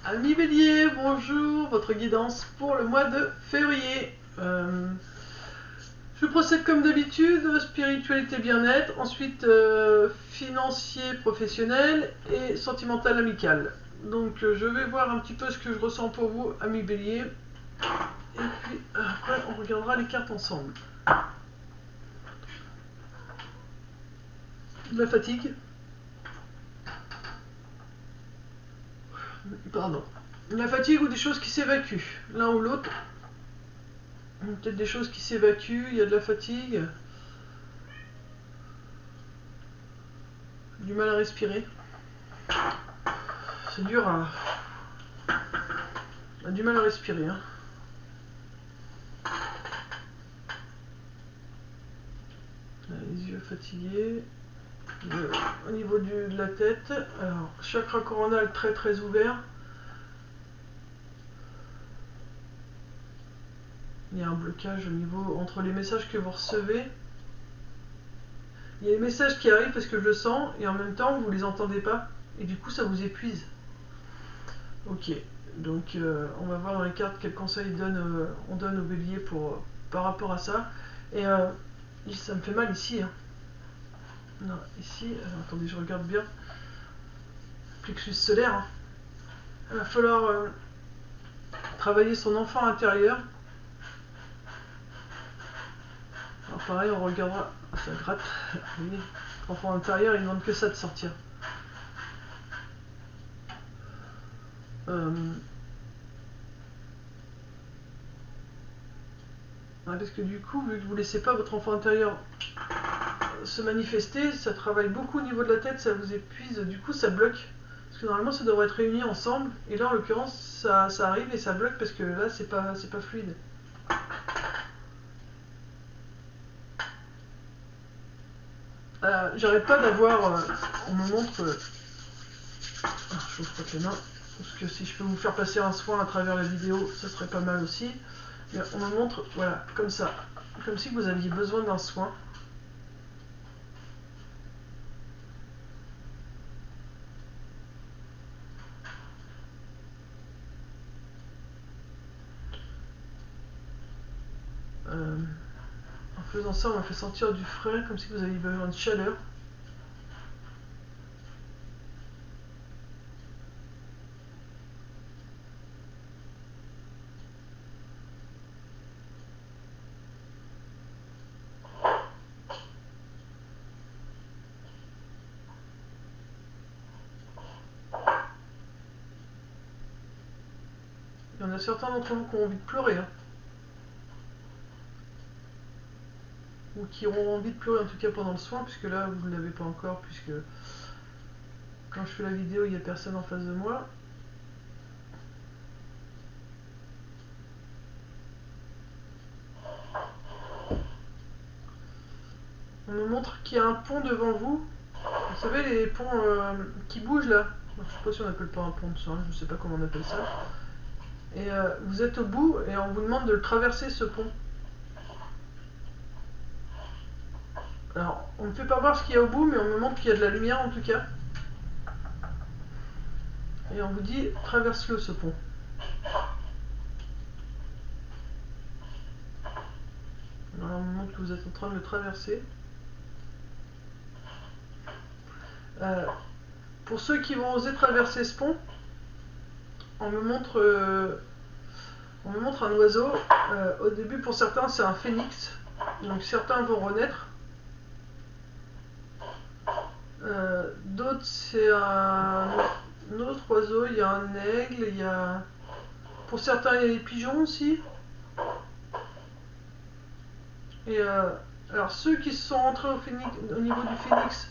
Ami Bélier, bonjour, votre guidance pour le mois de février. Je procède comme d'habitude, spiritualité bien-être, ensuite financier professionnel et sentimental amical. Donc je vais voir un petit peu ce que je ressens pour vous, ami Bélier. Et puis après on regardera les cartes ensemble. De la fatigue. Pardon. De la fatigue ou des choses qui s'évacuent, l'un ou l'autre. Peut-être des choses qui s'évacuent, il y a de la fatigue. Du mal à respirer. C'est dur à... On a du mal à respirer. Hein. Les yeux fatigués. Au niveau de la tête. Alors, chakra coronal très très ouvert. Il y a un blocage au niveau entre les messages que vous recevez. Il y a des messages qui arrivent parce que je le sens et en même temps vous les entendez pas et du coup ça vous épuise. Ok, donc on va voir dans les cartes quels conseils on donne au bélier par rapport à ça. Et ça me fait mal ici. Hein. Non, ici, attendez, je regarde bien. Plexus solaire. Hein. Il va falloir travailler son enfant intérieur. Alors pareil, on regardera. Ça gratte. Oui. L'enfant intérieur, il ne demande que ça de sortir. Parce que du coup, vu que vous ne laissez pas votre enfant intérieur se manifester, ça travaille beaucoup au niveau de la tête, ça vous épuise, du coup ça bloque. Parce que normalement ça devrait être réuni ensemble, et là en l'occurrence ça arrive et ça bloque parce que là c'est pas fluide. J'arrête pas d'avoir... on me montre... je vous frotte les mains, parce que si je peux vous faire passer un soin à travers la vidéo, ça serait pas mal aussi. Mais on me montre, voilà, comme ça, comme si vous aviez besoin d'un soin. En faisant ça, on m'a fait sentir du frais, comme si vous aviez besoin de chaleur. Il y en a certains d'entre vous qui ont envie de pleurer. Hein. Ou qui auront envie de pleurer en tout cas pendant le soin, puisque là vous ne l'avez pas encore, puisque quand je fais la vidéo il n'y a personne en face de moi. On me montre qu'il y a un pont devant vous. Vous savez les ponts qui bougent là. Je ne sais pas si on appelle pas un pont de sang, je ne sais pas comment on appelle ça. Et vous êtes au bout et on vous demande de le traverser ce pont. Alors on ne fait pas voir ce qu'il y a au bout, mais on me montre qu'il y a de la lumière en tout cas. Et on vous dit traverse-le ce pont. Alors on me montre que vous êtes en train de le traverser. Pour ceux qui vont oser traverser ce pont, on me montre un oiseau. Au début, pour certains, c'est un phénix. Donc certains vont renaître. D'autres, c'est un autre oiseau. Il y a un aigle. Il y a... Pour certains, il y a des pigeons aussi. Et alors ceux qui sont entrés au niveau du phénix,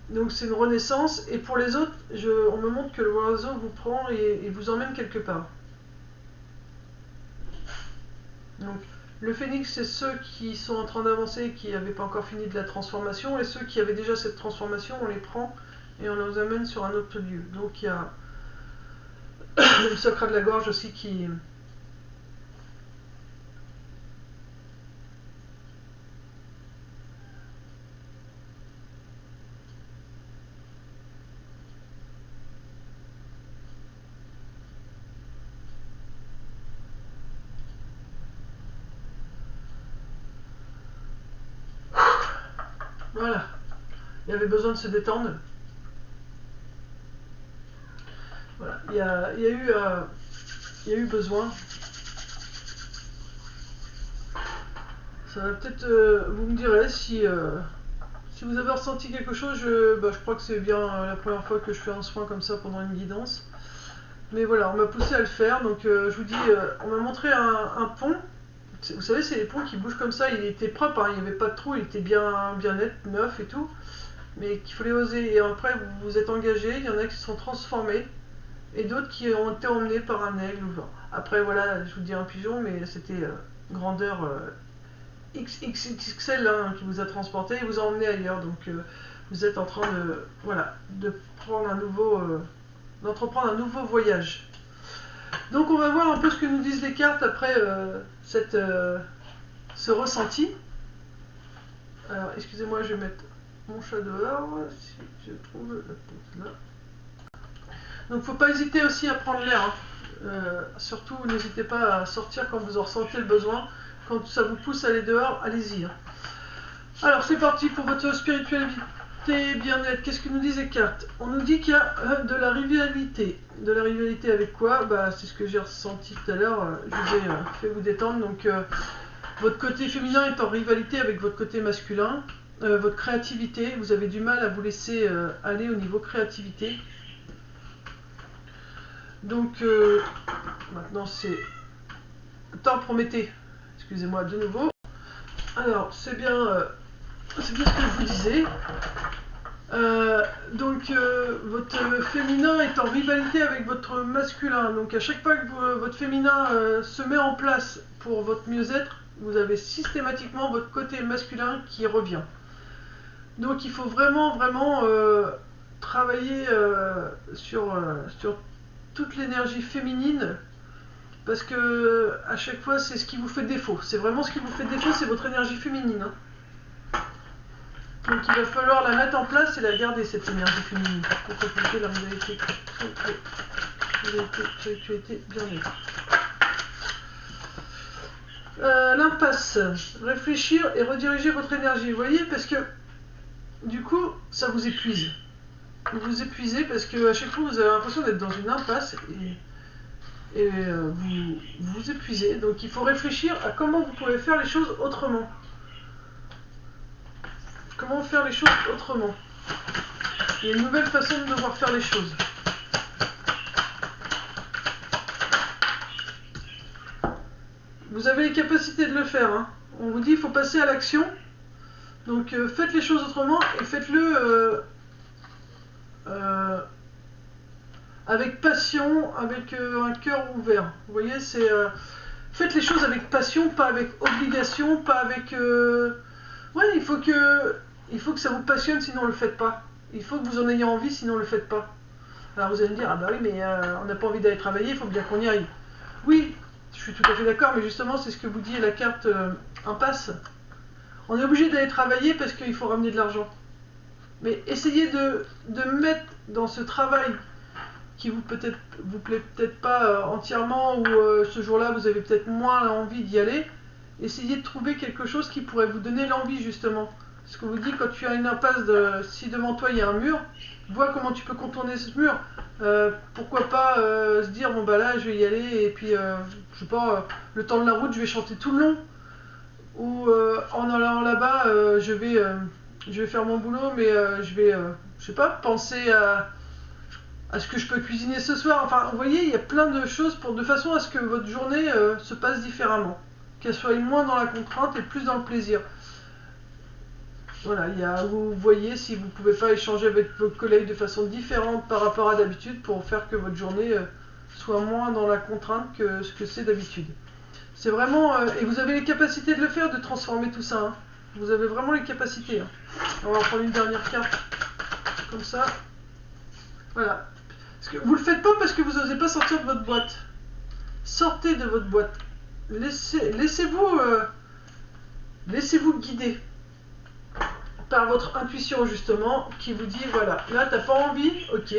donc c'est une renaissance. Et pour les autres, on me montre que l'oiseau vous prend et vous emmène quelque part. Donc, le phénix, c'est ceux qui sont en train d'avancer, qui n'avaient pas encore fini de la transformation, et ceux qui avaient déjà cette transformation, on les prend et on les amène sur un autre lieu. Donc il y a le chakra de la gorge aussi qui... Voilà. Il avait besoin de se détendre. Voilà. Il y a eu besoin. Ça va peut-être... vous me direz si vous avez ressenti quelque chose. Je crois que c'est bien la première fois que je fais un soin comme ça pendant une guidance. Mais voilà, on m'a poussé à le faire. Donc je vous dis, on m'a montré un pont. Vous savez, c'est les ponts qui bougent comme ça. Il était propre, hein, il n'y avait pas de trou, il était bien net, neuf et tout. Mais qu'il fallait oser. Et après, vous vous êtes engagé. Il y en a qui se sont transformés. Et d'autres qui ont été emmenés par un aigle. Après, voilà, je vous dis un pigeon, mais c'était grandeur XXXL hein, qui vous a transporté et vous a emmené ailleurs. Donc, vous êtes en train de, voilà, d'entreprendre un nouveau voyage. Donc, on va voir un peu ce que nous disent les cartes après ce ressenti. Alors, excusez-moi, je vais mettre mon chat dehors, si je trouve la pause là. Donc faut pas hésiter aussi à prendre l'air. Hein. Surtout n'hésitez pas à sortir quand vous en ressentez le besoin. Quand ça vous pousse à aller dehors, allez-y. Hein. Alors c'est parti pour votre spiritualité, bien-être. Qu'est-ce que nous disent les cartes? On nous dit qu'il y a de la rivalité. De la rivalité avec quoi? C'est ce que j'ai ressenti tout à l'heure. Je vous ai fait vous détendre. Donc votre côté féminin est en rivalité avec votre côté masculin. Votre créativité, vous avez du mal à vous laisser aller au niveau créativité. Donc, maintenant c'est temps Prométhée. Excusez-moi de nouveau. Alors, c'est bien ce que je vous disais. Votre féminin est en rivalité avec votre masculin. Donc, à chaque fois que votre féminin se met en place pour votre mieux-être, vous avez systématiquement votre côté masculin qui revient. Donc, il faut vraiment travailler sur toute l'énergie féminine parce que à chaque fois c'est ce qui vous fait défaut. C'est vraiment ce qui vous fait défaut, c'est votre énergie féminine. Hein. Donc il va falloir la mettre en place et la garder cette énergie féminine pour compléter la modalité spiritualité bien-être. L'impasse. Réfléchir et rediriger votre énergie. Vous voyez, parce que du coup ça vous épuise. Vous vous épuisez parce que à chaque fois vous avez l'impression d'être dans une impasse et vous vous épuisez. Donc il faut réfléchir à comment vous pouvez faire les choses autrement. Comment faire les choses autrement. Il y a une nouvelle façon de devoir faire les choses. Vous avez les capacités de le faire. Hein. On vous dit qu'il faut passer à l'action. Donc faites les choses autrement et faites-le avec passion, avec un cœur ouvert. Vous voyez, c'est faites les choses avec passion, pas avec obligation, pas avec. Ouais, il faut que ça vous passionne, sinon on le faites pas. Il faut que vous en ayez envie, sinon on le faites pas. Alors vous allez me dire, ah bah oui, mais on n'a pas envie d'aller travailler, il faut bien qu'on y aille. Oui, je suis tout à fait d'accord, mais justement, c'est ce que vous dit la carte impasse. On est obligé d'aller travailler parce qu'il faut ramener de l'argent. Mais essayez de mettre dans ce travail qui vous plaît peut-être pas entièrement ou ce jour-là vous avez peut-être moins envie d'y aller. Essayez de trouver quelque chose qui pourrait vous donner l'envie justement. Ce que vous dit quand tu as une impasse, si devant toi il y a un mur, vois comment tu peux contourner ce mur. Pourquoi pas se dire bon bah là je vais y aller et puis je sais pas, le temps de la route je vais chanter tout le long. Ou en allant là-bas je vais faire mon boulot mais je vais je sais pas penser à ce que je peux cuisiner ce soir. Enfin vous voyez il y a plein de choses de façon à ce que votre journée se passe différemment, qu'elle soit moins dans la contrainte et plus dans le plaisir. Voilà, vous voyez si vous pouvez pas échanger avec vos collègues de façon différente par rapport à d'habitude pour faire que votre journée soit moins dans la contrainte que ce que c'est d'habitude. C'est vraiment... et vous avez les capacités de le faire, de transformer tout ça. Hein. Vous avez vraiment les capacités. Hein. On va en prendre une dernière carte. Comme ça. Voilà. Parce que vous le faites pas parce que vous n'osez pas sortir de votre boîte. Sortez de votre boîte. Laissez-vous guider par votre intuition justement qui vous dit voilà, là t'as pas envie, ok.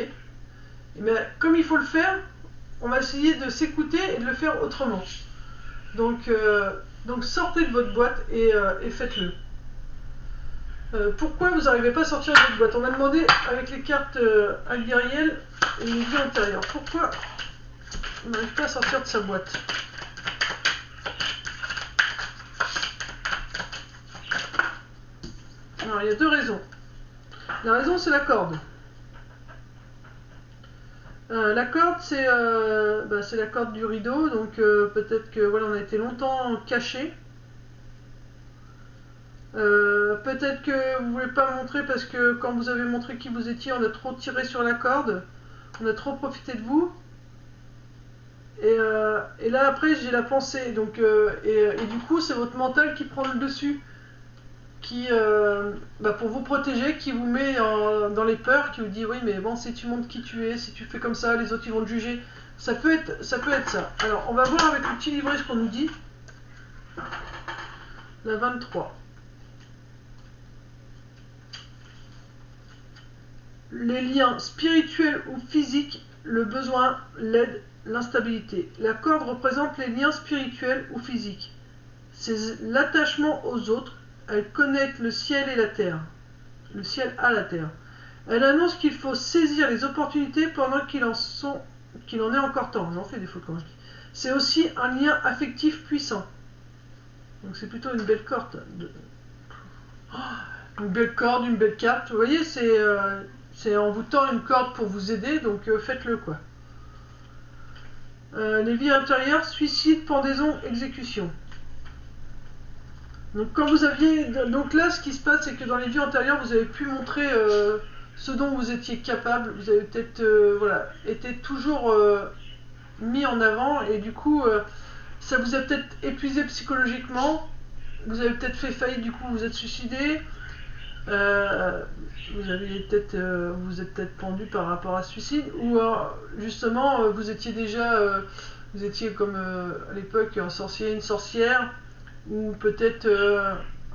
Mais comme il faut le faire, on va essayer de s'écouter et de le faire autrement. Donc sortez de votre boîte et faites-le. Pourquoi vous n'arrivez pas à sortir de votre boîte? On m'a demandé avec les cartes aguerrielles et les vies antérieures. Pourquoi on n'arrive pas à sortir de sa boîte? Alors, il y a deux raisons. La raison, c'est la corde. La corde, c'est la corde du rideau, donc peut-être que voilà, on a été longtemps caché. Peut-être que vous voulez pas montrer parce que quand vous avez montré qui vous étiez, on a trop tiré sur la corde, on a trop profité de vous. Et là après j'ai la pensée, donc et du coup c'est votre mental qui prend le dessus, qui pour vous protéger, qui vous met dans les peurs, qui vous dit oui mais bon si tu montres qui tu es, si tu fais comme ça, les autres ils vont te juger. Ça peut être ça. Alors on va voir avec le petit livret ce qu'on nous dit. La 23. Les liens spirituels ou physiques, le besoin, l'aide, l'instabilité. La corde représente les liens spirituels ou physiques. C'est l'attachement aux autres. Elle connecte le ciel et la terre. Le ciel à la terre. Elle annonce qu'il faut saisir les opportunités pendant qu'il en est encore temps. J'en fais des fautes quand je dis. C'est aussi un lien affectif puissant. Donc c'est plutôt une belle corde. Une belle corde, une belle carte. Vous voyez, c'est on vous tend une corde pour vous aider, donc faites-le quoi. Les vies intérieures, suicide, pendaison, exécution. Donc quand vous aviez, donc là ce qui se passe c'est que dans les vies antérieures vous avez pu montrer ce dont vous étiez capable, vous avez peut-être été toujours mis en avant et du coup ça vous a peut-être épuisé psychologiquement, vous avez peut-être fait faillite, du coup vous êtes suicidé, vous êtes peut-être pendu par rapport à ce suicide, ou justement vous étiez déjà vous étiez comme à l'époque un sorcier, une sorcière, ou peut-être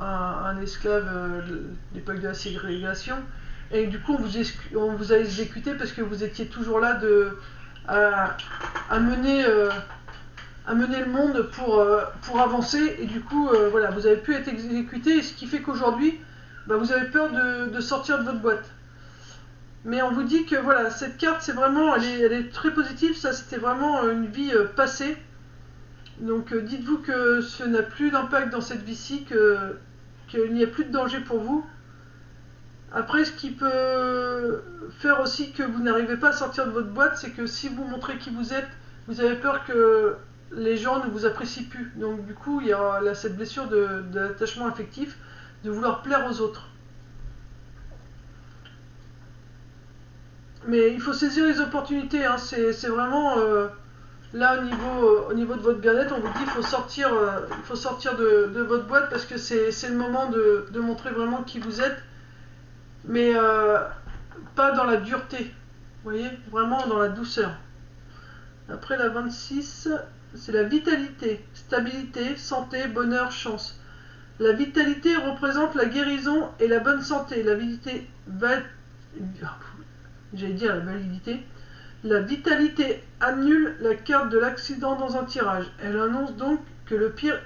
un esclave de l'époque de la ségrégation, et du coup on vous a exécuté parce que vous étiez toujours là à mener le monde pour avancer, et du coup voilà, vous avez pu être exécuté, et ce qui fait qu'aujourd'hui vous avez peur de sortir de votre boîte. Mais on vous dit que voilà, cette carte c'est vraiment, elle est très positive, ça c'était vraiment une vie passée. Donc dites-vous que ce n'a plus d'impact dans cette vie-ci, qu'il n'y a plus de danger pour vous. Après, ce qui peut faire aussi que vous n'arrivez pas à sortir de votre boîte, c'est que si vous montrez qui vous êtes, vous avez peur que les gens ne vous apprécient plus. Donc du coup, il y a là, cette blessure de l'attachement affectif, de vouloir plaire aux autres. Mais il faut saisir les opportunités, hein. C'est vraiment... là, au niveau de votre bien-être, on vous dit qu'il faut sortir de votre boîte parce que c'est le moment de montrer vraiment qui vous êtes, mais pas dans la dureté, vous voyez, vraiment dans la douceur. Après la 26, c'est la vitalité, stabilité, santé, bonheur, chance. La vitalité représente la guérison et la bonne santé. La vitalité la validité. La vitalité annule la carte de l'accident dans un tirage. Elle annonce donc que le pire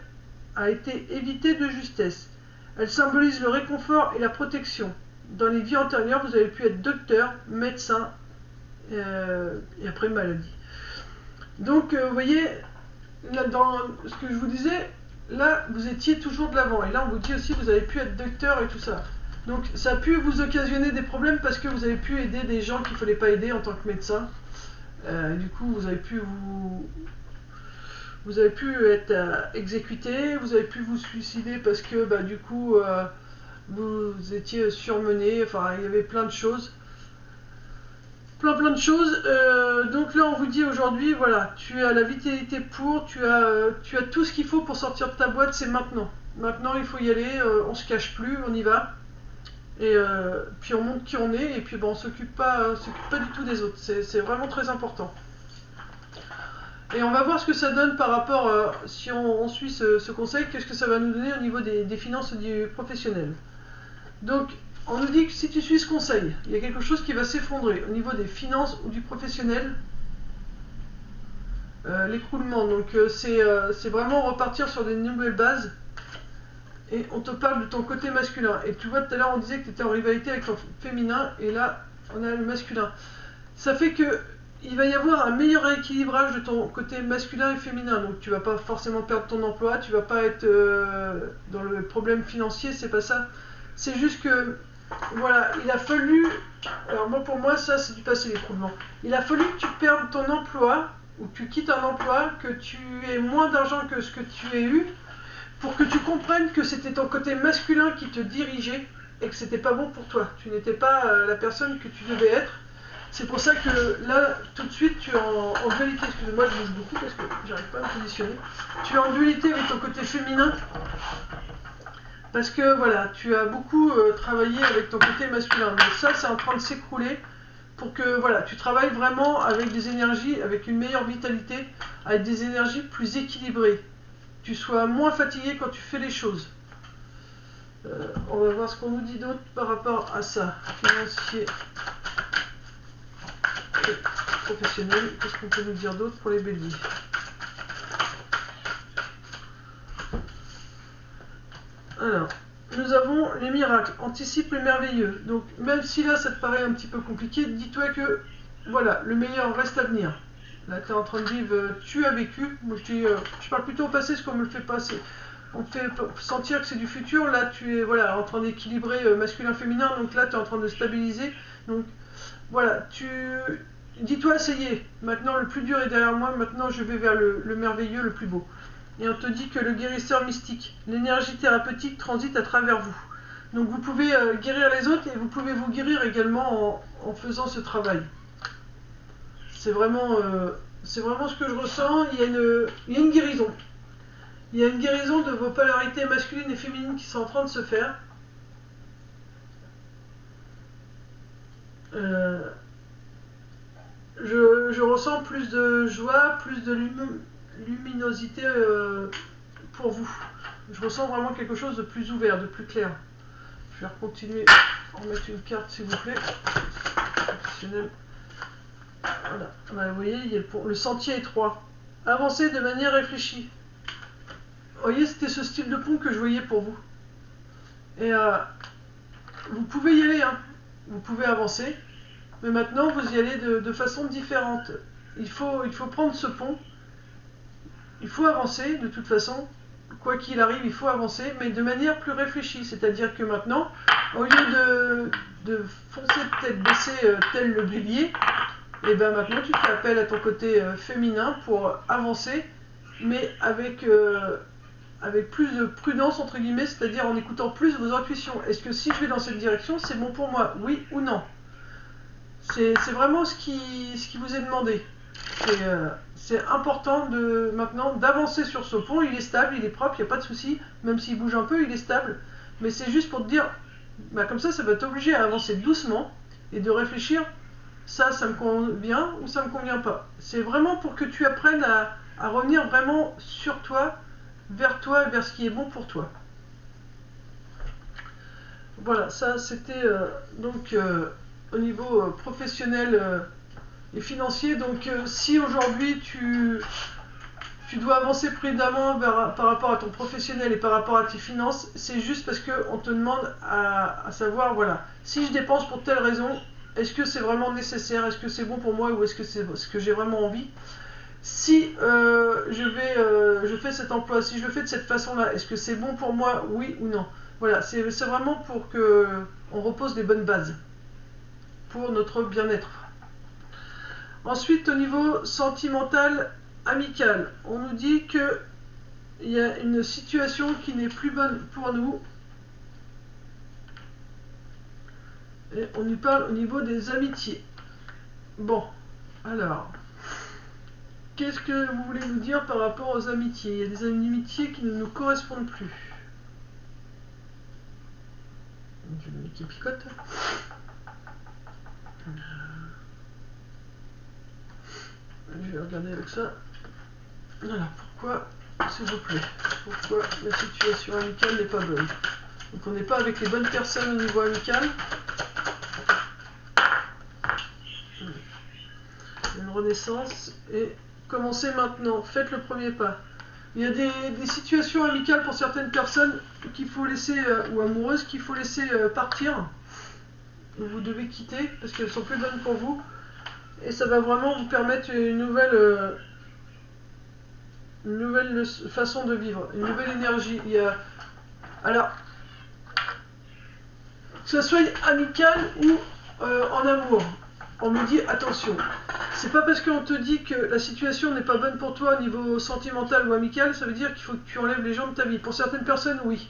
a été évité de justesse. Elle symbolise le réconfort et la protection. Dans les vies antérieures, vous avez pu être docteur, médecin et après maladie. Donc, vous voyez, là, dans ce que je vous disais, là, vous étiez toujours de l'avant. Et là, on vous dit aussi que vous avez pu être docteur et tout ça. Donc, ça a pu vous occasionner des problèmes parce que vous avez pu aider des gens qu'il ne fallait pas aider en tant que médecin. Du coup, vous avez pu être exécuté, vous avez pu vous suicider parce que du coup vous étiez surmené, enfin il y avait plein de choses. Plein de choses. Donc là on vous dit aujourd'hui, voilà, tu as la vitalité tu as tout ce qu'il faut pour sortir de ta boîte, c'est maintenant. Maintenant il faut y aller, on se cache plus, on y va. Et puis on montre qui on est, et puis on s'occupe pas du tout des autres. C'est vraiment très important. Et on va voir ce que ça donne par rapport, si on suit ce conseil, qu'est-ce que ça va nous donner au niveau des finances du professionnel. Donc, on nous dit que si tu suis ce conseil, il y a quelque chose qui va s'effondrer au niveau des finances ou du professionnel. L'écroulement, donc c'est vraiment repartir sur des nouvelles bases. et on te parle de ton côté masculin. Et tu vois, tout à l'heure, on disait que tu étais en rivalité avec ton féminin, et là, on a le masculin. Ça fait que il va y avoir un meilleur rééquilibrage de ton côté masculin et féminin. Donc tu vas pas forcément perdre ton emploi, tu vas pas être dans le problème financier, c'est pas ça. C'est juste que, voilà, il a fallu... Alors moi, pour moi, ça, c'est du passé, l'écroulement. Il a fallu que tu perdes ton emploi, ou que tu quittes un emploi, que tu aies moins d'argent que ce que tu as eu, pour que tu comprennes que c'était ton côté masculin qui te dirigeait, et que c'était pas bon pour toi. Tu n'étais pas la personne que tu devais être. C'est pour ça que là, tout de suite, tu es en dualité. Excusez-moi, je bouge beaucoup parce que j'arrive pas à me positionner. Tu es en dualité avec ton côté féminin. Parce que voilà, tu as beaucoup travaillé avec ton côté masculin. Donc ça, c'est en train de s'écrouler pour que voilà, tu travailles vraiment avec des énergies, avec une meilleure vitalité, avec des énergies plus équilibrées. Tu sois moins fatigué quand tu fais les choses. On va voir ce qu'on nous dit d'autre par rapport à ça. Financier. Professionnel, qu'est-ce qu'on peut nous dire d'autre pour les béliers? Alors, nous avons les miracles, anticipe le merveilleux. Donc, même si là ça te paraît un petit peu compliqué, dis-toi que voilà, le meilleur reste à venir. Là, tu es en train de vivre, tu as vécu. Moi, je parle plutôt au passé, parce qu'on me le fait passer. On te fait sentir que c'est du futur. Là, tu es voilà, en train d'équilibrer masculin-féminin. Donc là, tu es en train de stabiliser. Donc, voilà, dis-toi, ça y est, maintenant le plus dur est derrière moi, maintenant je vais vers le merveilleux, le plus beau. Et on te dit que le guérisseur mystique, l'énergie thérapeutique transite à travers vous. Donc vous pouvez guérir les autres et vous pouvez vous guérir également en faisant ce travail. C'est vraiment ce que je ressens, il y a une guérison. Il y a une guérison de vos polarités masculines et féminines qui sont en train de se faire. Je ressens plus de joie, plus de luminosité pour vous. Je ressens vraiment quelque chose de plus ouvert, de plus clair. Je vais continuer à remettre une carte s'il vous plaît. Professionnel. Voilà, vous voyez, il y a le sentier étroit. Avancez de manière réfléchie. Vous voyez, c'était ce style de pont que je voyais pour vous. Et vous pouvez y aller, hein. Vous pouvez avancer. Mais maintenant, vous y allez de façon différente. Il faut prendre ce pont. Il faut avancer, de toute façon. Quoi qu'il arrive, il faut avancer, mais de manière plus réfléchie. C'est-à-dire que maintenant, au lieu de foncer de tête baissée tel le bélier, et ben maintenant tu fais appel à ton côté féminin pour avancer, mais avec plus de prudence, entre guillemets, c'est-à-dire en écoutant plus vos intuitions. Est-ce que si je vais dans cette direction, c'est bon pour moi? Oui ou non? C'est vraiment ce qui vous est demandé. C'est important maintenant d'avancer sur ce pont. Il est stable, il est propre, il n'y a pas de souci. Même s'il bouge un peu, il est stable. Mais c'est juste pour te dire, bah comme ça va t'obliger à avancer doucement et de réfléchir, ça me convient ou ça me convient pas. C'est vraiment pour que tu apprennes à revenir vraiment sur toi, vers ce qui est bon pour toi. Voilà, ça c'était donc au niveau professionnel et financier. Donc si aujourd'hui tu dois avancer prudemment par rapport à ton professionnel et par rapport à tes finances, c'est juste parce qu'on te demande à savoir, voilà, si je dépense pour telle raison, est-ce que c'est vraiment nécessaire, est-ce que c'est bon pour moi ou est-ce que c'est ce que j'ai vraiment envie? Si je fais cet emploi, si je le fais de cette façon-là, est-ce que c'est bon pour moi, oui ou non? Voilà, c'est vraiment pour que on repose les bonnes bases pour notre bien-être. Ensuite, au niveau sentimental, amical, on nous dit que il y a une situation qui n'est plus bonne pour nous. Et on nous parle au niveau des amitiés. Bon, alors, qu'est-ce que vous voulez nous dire par rapport aux amitiés? Il y a des amitiés qui ne nous correspondent plus. J'ai le nez qui picote. Je vais regarder avec ça. Alors, pourquoi, s'il vous plaît, pourquoi la situation amicale n'est pas bonne? Donc on n'est pas avec les bonnes personnes au niveau amical. Une renaissance et commencez maintenant, faites le premier pas. Il y a des situations amicales pour certaines personnes qu'il faut laisser, ou amoureuses, qu'il faut laisser partir. Vous devez quitter parce qu'elles sont plus bonnes pour vous. Et ça va vraiment vous permettre une nouvelle façon de vivre, une nouvelle énergie. Alors, que ce soit amical ou en amour, on me dit attention. C'est pas parce qu'on te dit que la situation n'est pas bonne pour toi au niveau sentimental ou amical, ça veut dire qu'il faut que tu enlèves les gens de ta vie. Pour certaines personnes, oui.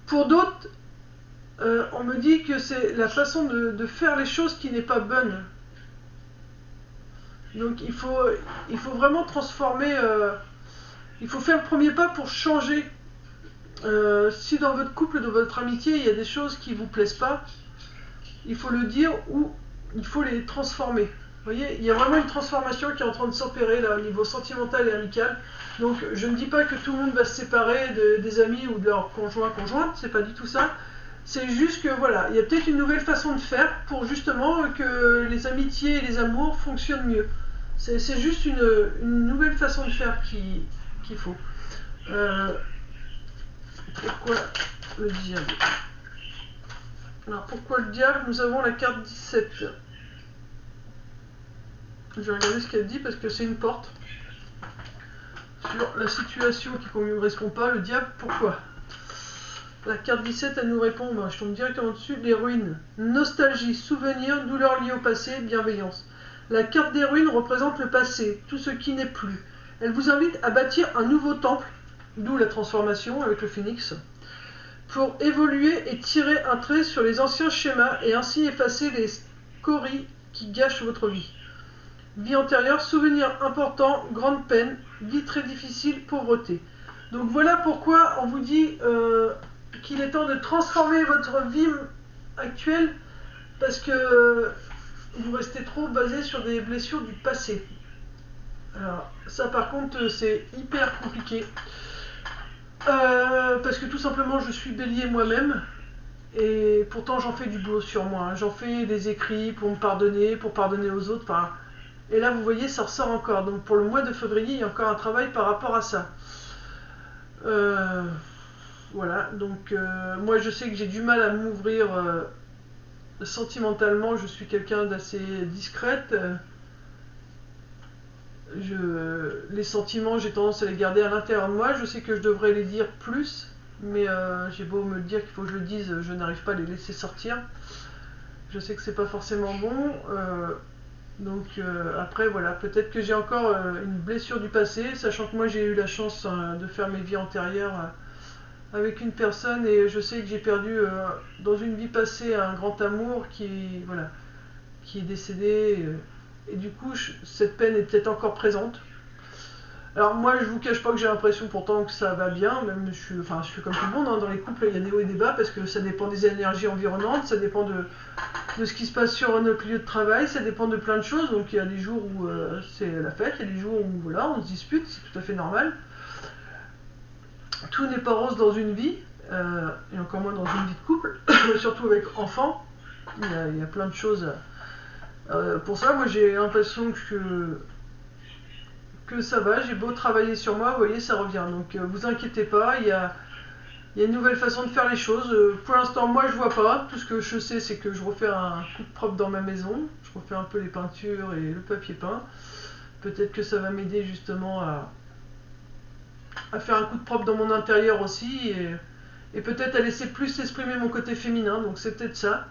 Pour d'autres, on me dit que c'est la façon de faire les choses qui n'est pas bonne. Donc il faut vraiment transformer, il faut faire le premier pas pour changer. Si dans votre couple, dans votre amitié, il y a des choses qui ne vous plaisent pas, il faut le dire ou il faut les transformer. Vous voyez, il y a vraiment une transformation qui est en train de s'opérer là au niveau sentimental et amical. Donc je ne dis pas que tout le monde va se séparer des amis ou de leur conjointe, c'est pas du tout ça. C'est juste que voilà, il y a peut-être une nouvelle façon de faire pour justement que les amitiés et les amours fonctionnent mieux. C'est juste une nouvelle façon de faire qu'il faut. Pourquoi le diable? Alors pourquoi le diable? Nous avons la carte 17. Je vais regarder ce qu'elle dit parce que c'est une porte. Sur la situation qui ne correspond pas, le diable, pourquoi? La carte 17, elle nous répond, je tombe directement dessus, les ruines. Nostalgie, souvenir, douleur liée au passé, bienveillance. La carte des ruines représente le passé, tout ce qui n'est plus. Elle vous invite à bâtir un nouveau temple, d'où la transformation avec le phénix, pour évoluer et tirer un trait sur les anciens schémas et ainsi effacer les scories qui gâchent votre vie. Vie antérieure, souvenirs importants, grande peine, vie très difficile, pauvreté. Donc voilà pourquoi on vous dit qu'il est temps de transformer votre vie actuelle parce que vous restez trop basé sur des blessures du passé. Alors ça par contre c'est hyper compliqué parce que tout simplement je suis bélier moi-même et pourtant j'en fais du boulot sur moi. J'en fais des écrits pour me pardonner, pour pardonner aux autres. Et là vous voyez ça ressort encore. Donc pour le mois de février il y a encore un travail par rapport à ça. Voilà, donc moi je sais que j'ai du mal à m'ouvrir sentimentalement, je suis quelqu'un d'assez discrète. Les sentiments, j'ai tendance à les garder à l'intérieur de moi, je sais que je devrais les dire plus, mais j'ai beau me dire qu'il faut que je le dise, je n'arrive pas à les laisser sortir. Je sais que c'est pas forcément bon, donc après voilà, peut-être que j'ai encore une blessure du passé, sachant que moi j'ai eu la chance de faire mes vies antérieures avec une personne et je sais que j'ai perdu dans une vie passée un grand amour qui est décédé et du coup cette peine est peut-être encore présente. Alors moi je vous cache pas que j'ai l'impression pourtant que ça va bien, même je suis comme tout le monde, dans les couples il y a des hauts et des bas parce que ça dépend des énergies environnantes, ça dépend de ce qui se passe sur notre lieu de travail, ça dépend de plein de choses, donc il y a des jours où c'est la fête, il y a des jours où voilà, on se dispute, c'est tout à fait normal. Tout n'est pas rose dans une vie, et encore moins dans une vie de couple, surtout avec enfants. Il y a plein de choses. Pour ça, moi j'ai l'impression que ça va, j'ai beau travailler sur moi, vous voyez, ça revient. Donc vous inquiétez pas, il y a une nouvelle façon de faire les choses. Pour l'instant, moi je vois pas. Tout ce que je sais, c'est que je refais un coup de propre dans ma maison. Je refais un peu les peintures et le papier peint. Peut-être que ça va m'aider justement à faire un coup de propre dans mon intérieur aussi et peut-être à laisser plus exprimer mon côté féminin, donc c'est peut-être ça.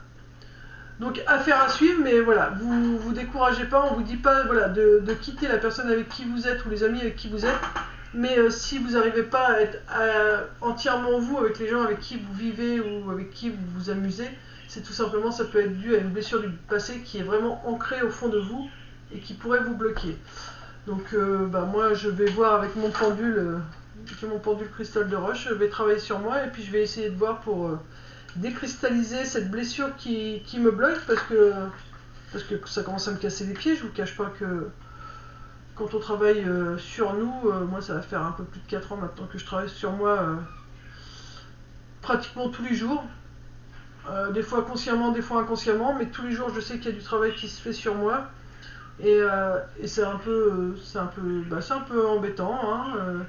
Donc affaire à suivre, mais voilà, vous découragez pas, on vous dit pas voilà, de quitter la personne avec qui vous êtes ou les amis avec qui vous êtes, mais si vous n'arrivez pas à être entièrement vous avec les gens avec qui vous vivez ou avec qui vous vous amusez, c'est tout simplement, ça peut être dû à une blessure du passé qui est vraiment ancrée au fond de vous et qui pourrait vous bloquer. Donc moi je vais voir avec mon pendule, j'ai mon pendule cristal de roche, je vais travailler sur moi et puis je vais essayer de voir pour décristalliser cette blessure qui me bloque parce que ça commence à me casser les pieds. Je vous cache pas que quand on travaille sur nous, moi ça va faire un peu plus de 4 ans maintenant que je travaille sur moi pratiquement tous les jours. Des fois consciemment, des fois inconsciemment, mais tous les jours je sais qu'il y a du travail qui se fait sur moi. Et c'est un peu embêtant, hein.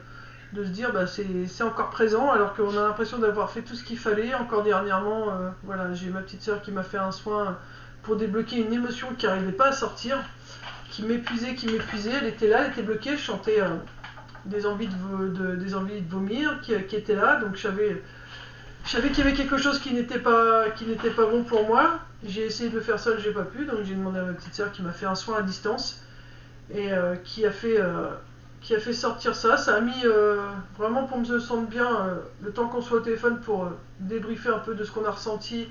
de se dire bah c'est encore présent alors qu'on a l'impression d'avoir fait tout ce qu'il fallait. Encore dernièrement, voilà, j'ai ma petite sœur qui m'a fait un soin pour débloquer une émotion qui n'arrivait pas à sortir, qui m'épuisait, elle était là, elle était bloquée, je sentais des envies de vomir qui étaient là, donc je savais qu'il y avait quelque chose qui n'était pas bon pour moi. J'ai essayé de le faire seul, j'ai pas pu, donc j'ai demandé à ma petite sœur qui m'a fait un soin à distance et qui a fait sortir ça. Ça a mis vraiment pour me sentir bien le temps qu'on soit au téléphone pour débriefer un peu de ce qu'on a ressenti.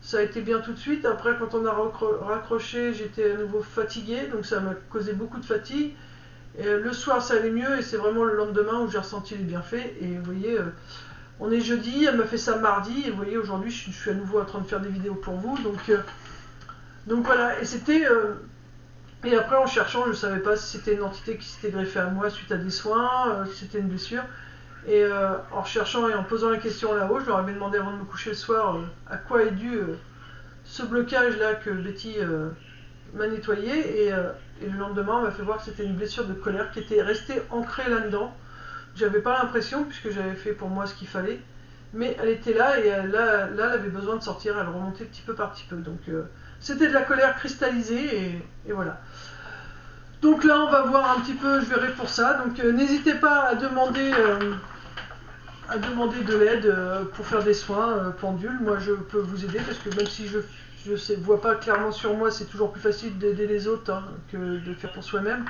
Ça a été bien tout de suite. Après, quand on a raccroché, j'étais à nouveau fatiguée, donc ça m'a causé beaucoup de fatigue. Et le soir, ça allait mieux et c'est vraiment le lendemain où j'ai ressenti les bienfaits. Et vous voyez, on est jeudi, elle m'a fait ça mardi. Et vous voyez, aujourd'hui, je suis à nouveau en train de faire des vidéos pour vous. Donc voilà, et c'était... et après, en cherchant, je ne savais pas si c'était une entité qui s'était greffée à moi suite à des soins, si c'était une blessure. Et en recherchant et en posant la question là-haut, je leur avais demandé avant de me coucher le soir à quoi est dû ce blocage-là que Betty m'a nettoyé. Et le lendemain, on m'a fait voir que c'était une blessure de colère qui était restée ancrée là-dedans. J'avais pas l'impression, puisque j'avais fait pour moi ce qu'il fallait. Mais elle était là et là, elle avait besoin de sortir, elle remontait petit peu par petit peu. Donc c'était de la colère cristallisée et voilà. Donc là, on va voir un petit peu, je verrai pour ça. Donc n'hésitez pas à demander de l'aide pour faire des soins pendules. Moi, je peux vous aider parce que même si je ne vois pas clairement sur moi, c'est toujours plus facile d'aider les autres que de faire pour soi-même.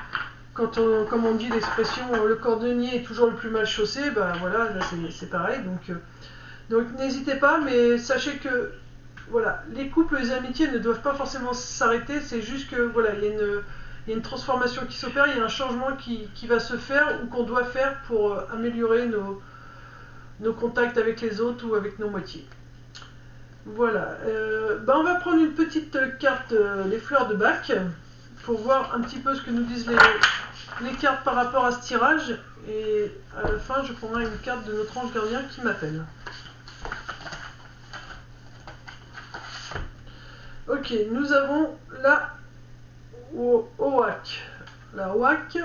Comme on dit l'expression, le cordonnier est toujours le plus mal chaussé, ben voilà, là c'est pareil. Donc n'hésitez pas, mais sachez que voilà, les couples, les amitiés ne doivent pas forcément s'arrêter. C'est juste que voilà, il y a une transformation qui s'opère, il y a un changement qui va se faire ou qu'on doit faire pour améliorer nos contacts avec les autres ou avec nos moitiés. Voilà, on va prendre une petite carte, les fleurs de Bach, pour voir un petit peu ce que nous disent les cartes par rapport à ce tirage. Et à la fin, je prendrai une carte de notre ange gardien qui m'appelle. Ok, nous avons la Oak. La Oak,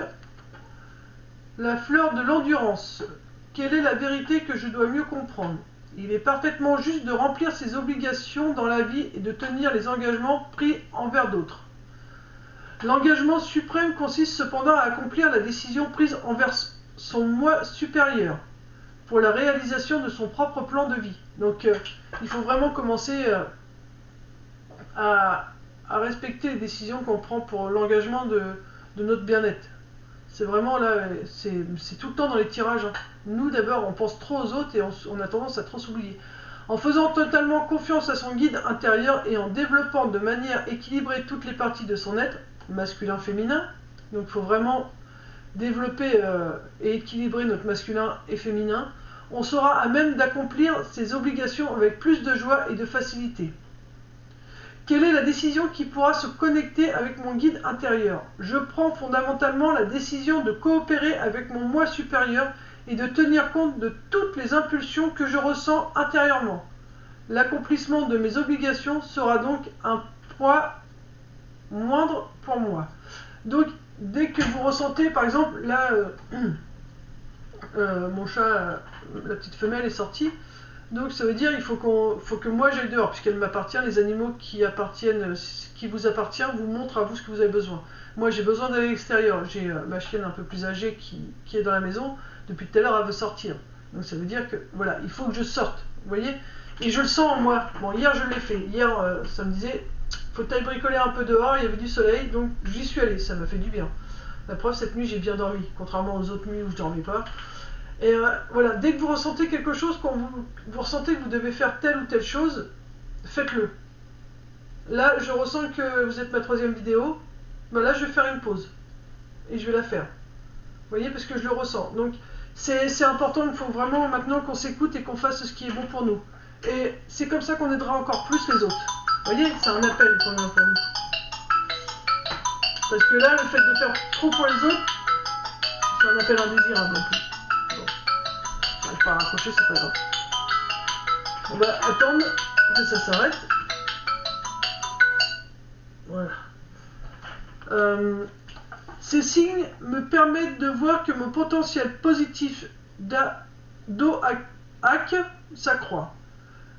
la fleur de l'endurance. Quelle est la vérité que je dois mieux comprendre? Il est parfaitement juste de remplir ses obligations dans la vie et de tenir les engagements pris envers d'autres. L'engagement suprême consiste cependant à accomplir la décision prise envers son moi supérieur pour la réalisation de son propre plan de vie. Donc il faut vraiment commencer à respecter les décisions qu'on prend pour l'engagement de notre bien-être. C'est vraiment là, c'est tout le temps dans les tirages. Nous d'abord, on pense trop aux autres et on a tendance à trop s'oublier. En faisant totalement confiance à son guide intérieur et en développant de manière équilibrée toutes les parties de son être, masculin, féminin, donc il faut vraiment développer et équilibrer notre masculin et féminin, on sera à même d'accomplir ses obligations avec plus de joie et de facilité. Quelle est la décision qui pourra se connecter avec mon guide intérieur? Je prends fondamentalement la décision de coopérer avec mon moi supérieur et de tenir compte de toutes les impulsions que je ressens intérieurement. L'accomplissement de mes obligations sera donc un poids moindre pour moi. Donc, dès que vous ressentez, par exemple, là, mon chat, la petite femelle est sortie. Donc ça veut dire qu'il faut que moi j'aille dehors, puisqu'elle m'appartient. Les animaux qui vous appartiennent vous montrent à vous ce que vous avez besoin. Moi j'ai besoin d'aller à l'extérieur. J'ai ma chienne un peu plus âgée qui est dans la maison. Depuis tout à l'heure elle veut sortir. Donc ça veut dire que voilà, il faut que je sorte. Vous voyez? Et je le sens en moi. Bon, hier je l'ai fait. Hier ça me disait, faut aller bricoler un peu dehors, il y avait du soleil, donc j'y suis allée. Ça m'a fait du bien. La preuve, cette nuit j'ai bien dormi, contrairement aux autres nuits où je dormais pas. Et voilà, dès que vous ressentez quelque chose, quand vous ressentez que vous devez faire telle ou telle chose, faites-le. Là, je ressens que vous êtes ma 3e vidéo. Ben là, je vais faire une pause. Et je vais la faire. Vous voyez, parce que je le ressens. Donc, c'est important, il faut vraiment maintenant qu'on s'écoute et qu'on fasse ce qui est bon pour nous. Et c'est comme ça qu'on aidera encore plus les autres. Vous voyez, c'est un appel qu'on a pour nous. Parce que là, le fait de faire trop pour les autres, c'est un appel indésirable en plus. Pas raccrocher, c'est pas grave. On va attendre que ça s'arrête. Voilà. Ces signes me permettent de voir que mon potentiel positif d'Oaak s'accroît.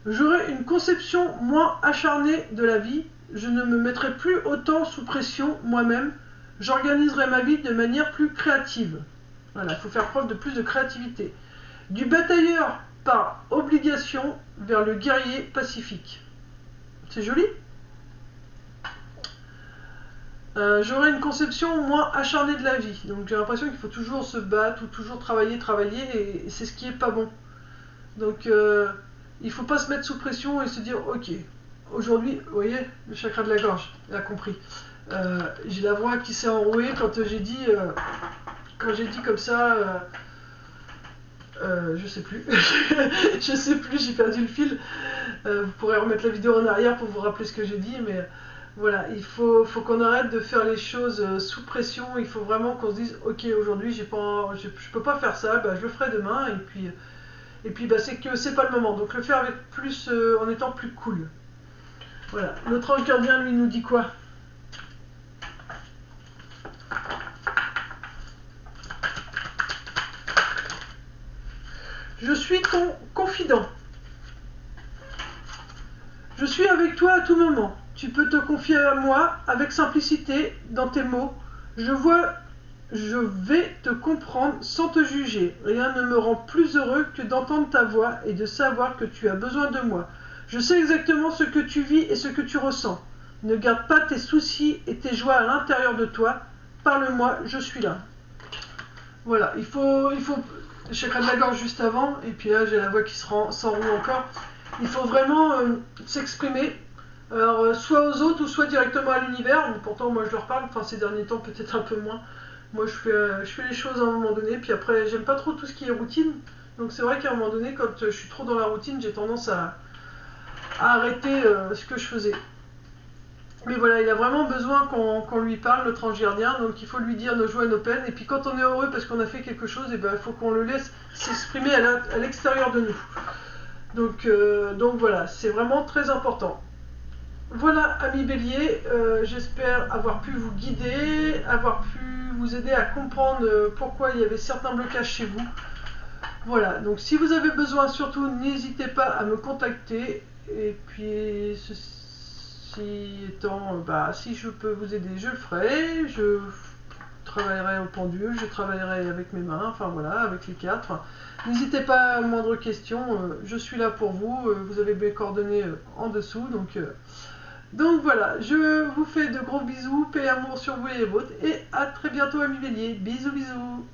J'aurai une conception moins acharnée de la vie. Je ne me mettrai plus autant sous pression moi-même. J'organiserai ma vie de manière plus créative. Voilà, il faut faire preuve de plus de créativité. Du batailleur par obligation vers le guerrier pacifique. C'est joli. J'aurai une conception moins acharnée de la vie. Donc j'ai l'impression qu'il faut toujours se battre ou toujours travailler, et c'est ce qui est pas bon. Donc il faut pas se mettre sous pression et se dire ok, aujourd'hui, vous voyez, le chakra de la gorge, il a compris. J'ai la voix qui s'est enrouée quand j'ai dit comme ça. Je sais plus. Je sais plus, j'ai perdu le fil. Vous pourrez remettre la vidéo en arrière pour vous rappeler ce que j'ai dit, mais voilà, il faut qu'on arrête de faire les choses sous pression. Il faut vraiment qu'on se dise ok, aujourd'hui je peux pas faire ça, bah, je le ferai demain, et puis bah, c'est que c'est pas le moment. Donc le faire avec plus en étant plus cool. Voilà. Notre ange gardien lui nous dit quoi? Je suis ton confident. Je suis avec toi à tout moment. Tu peux te confier à moi avec simplicité dans tes mots. Je vais te comprendre sans te juger. Rien ne me rend plus heureux que d'entendre ta voix et de savoir que tu as besoin de moi. Je sais exactement ce que tu vis et ce que tu ressens. Ne garde pas tes soucis et tes joies à l'intérieur de toi. Parle-moi, je suis là. Voilà, il faut le chakra de la gorge juste avant, et puis là j'ai la voix qui s'enroule encore. Il faut vraiment s'exprimer, alors soit aux autres ou soit directement à l'univers. Pourtant moi je leur parle, enfin ces derniers temps peut-être un peu moins. Moi je fais les choses à un moment donné, puis après j'aime pas trop tout ce qui est routine. Donc c'est vrai qu'à un moment donné, quand je suis trop dans la routine, j'ai tendance à arrêter ce que je faisais. Mais voilà, il a vraiment besoin qu'on lui parle, notre ange gardien, donc il faut lui dire nos joies et nos peines. Et puis quand on est heureux parce qu'on a fait quelque chose, et ben, il faut qu'on le laisse s'exprimer à l'extérieur de nous. Donc voilà, c'est vraiment très important. Voilà, amis bélier, j'espère avoir pu vous guider, avoir pu vous aider à comprendre pourquoi il y avait certains blocages chez vous. Voilà, donc si vous avez besoin, surtout, n'hésitez pas à me contacter. Et puis, ceci étant, bah, si je peux vous aider, je le ferai. Je travaillerai au pendule, je travaillerai avec mes mains, enfin voilà, avec les cartes. Enfin, n'hésitez pas à moindre question, je suis là pour vous. Vous avez mes coordonnées en dessous. Donc voilà, je vous fais de gros bisous, paix et amour sur vous et les vôtres. Et à très bientôt, amis béliers. Bisous, bisous.